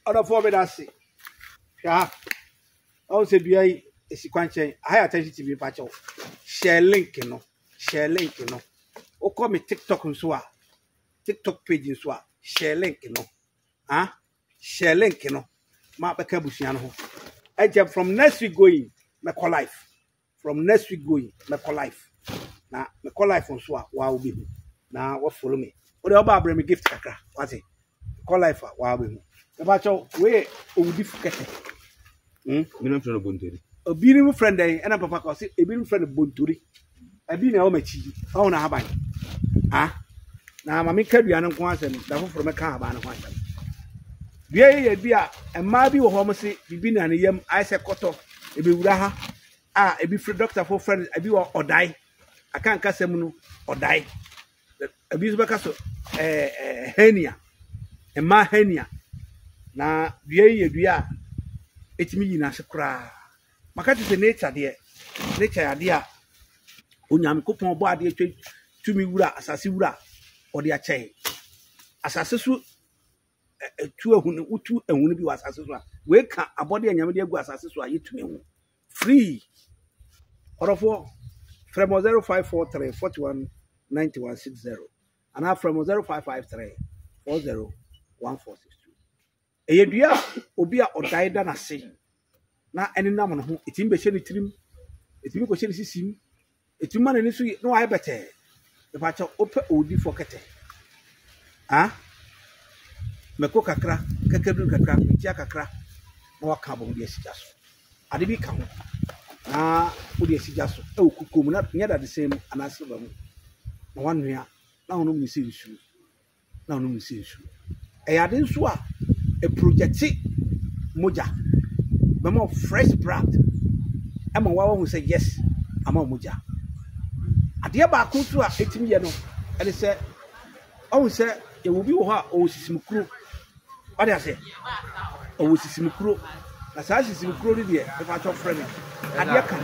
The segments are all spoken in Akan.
Other for me that's it. Yeah. Also be a sequence. I high attention to be patch off. Share link, you know. Share link, you know. O call me TikTok and so TikTok page and so share link, you know. Share link, you know. Ma be kabusiano. And from next week going, me call life. From next week going, me call life. Now me call life on so wow be. Now what follow me? What about bring me gift kakra? What it? Call life wow be. About your way odi fukete. Me no friend of Bonturi. A beautiful friend and a papa cause a beautiful friend of Bonturi. I been a omechi. How na habai? Now mammy carry an once and that from a car ban one. Be a maybe or homocy, be been an yam, I say cotto, a be uraha, a be free doctor for friends, a be or die. I can't cast him or die. A beautiful castle, henia, a ma henia. Now, be a it's me in a cry. Makati is the nature dear. Nature idea. Unyam coupon body to me ura assasura or the chain. Assassu two and wouldn't be was assasura. Wake up a body and Yamadia was assasura you to me. Free. Or for from 0543 41 9160 and now from 0553 40 1462. A year obia or died than a say. Na any number who it in Besheni trim, it will question sim, it man and no I better. The patcher open odi for kete. Meko kakra, kakedu kakra, pitia kakra, no carbon de sijaso. Adibi kamu. Udi sijaso. Kukumuna, near the same and I silver. No one here, now no missing shoe. Now no missing shoe. A yardin swa, a project moja. More fresh brand. I'm a woman who say yes. I'm a muja. A dear Baku to 18 years, and they said, oh, sir, it will be her or Simcru. What I say? Oh, Simcru. As I see Simcru, dear, if I talk friendly. A dear come,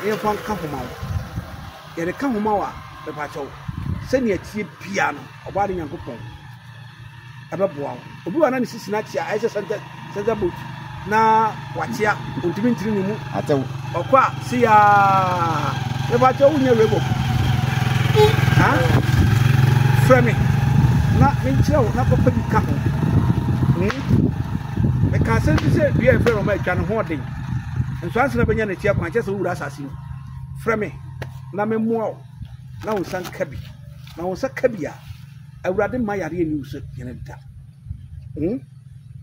they have one come from out. Yet a come from our, the patrol. Send me a cheap piano, a body and coupon. Above wow. Obu analysis natia, I just sent the boot. Na wachia untimi ntiri mu atew okwa si ya e ba cho unye rebo frame na nchira na papa bi ka ho me ka se bi se bi e frame ma atwa no ho den nso anse na benya na tia kwan chese wura asase frame na me muo na wonsan kabi na wonsa kabi a awurade ma yare ni uso yeneda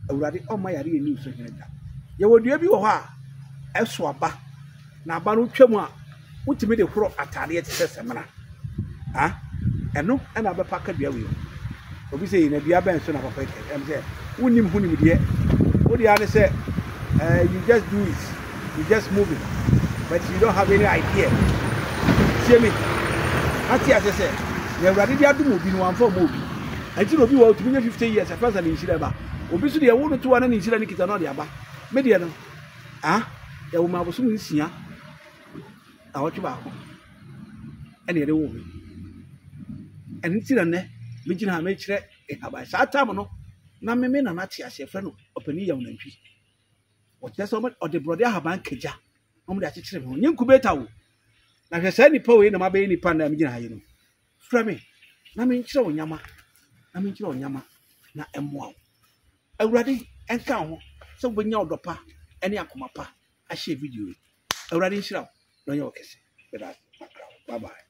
awurade o ma yare ni uso yeneda ye wodua bi wo ho a eso aba na aba no twam a wutimi de horo atade ete sesemana eno na aba paka dua we obi se na dua ben so na papa em say wonim hunim de wo dia ne say you just do it, you just move it, but you don't have any idea. See me ati ase say ye awurade dia dum obi no amfa mo obi anti no bi wo tumi 50 years afasa ni nshira ba obi so de wo no to wa na ni nshira ni kita no de aba media no ya wo ma bo so nsia a wo twa ko ene de wo bi ene ti na ne me gina me kire e haba sa ta mo no na me na na ti ase fre no opani ya wonantwi wo te so o de brother haba nkaja mo de akekire me nyenku beta wo na hwe sa nipa we na ma be nipa na me gina ha yi no fra me na me kire wo nyama na emwa awurade enka ho so bonya odopa ene akoma pa a share video awurade nshira no ye okese bye bye.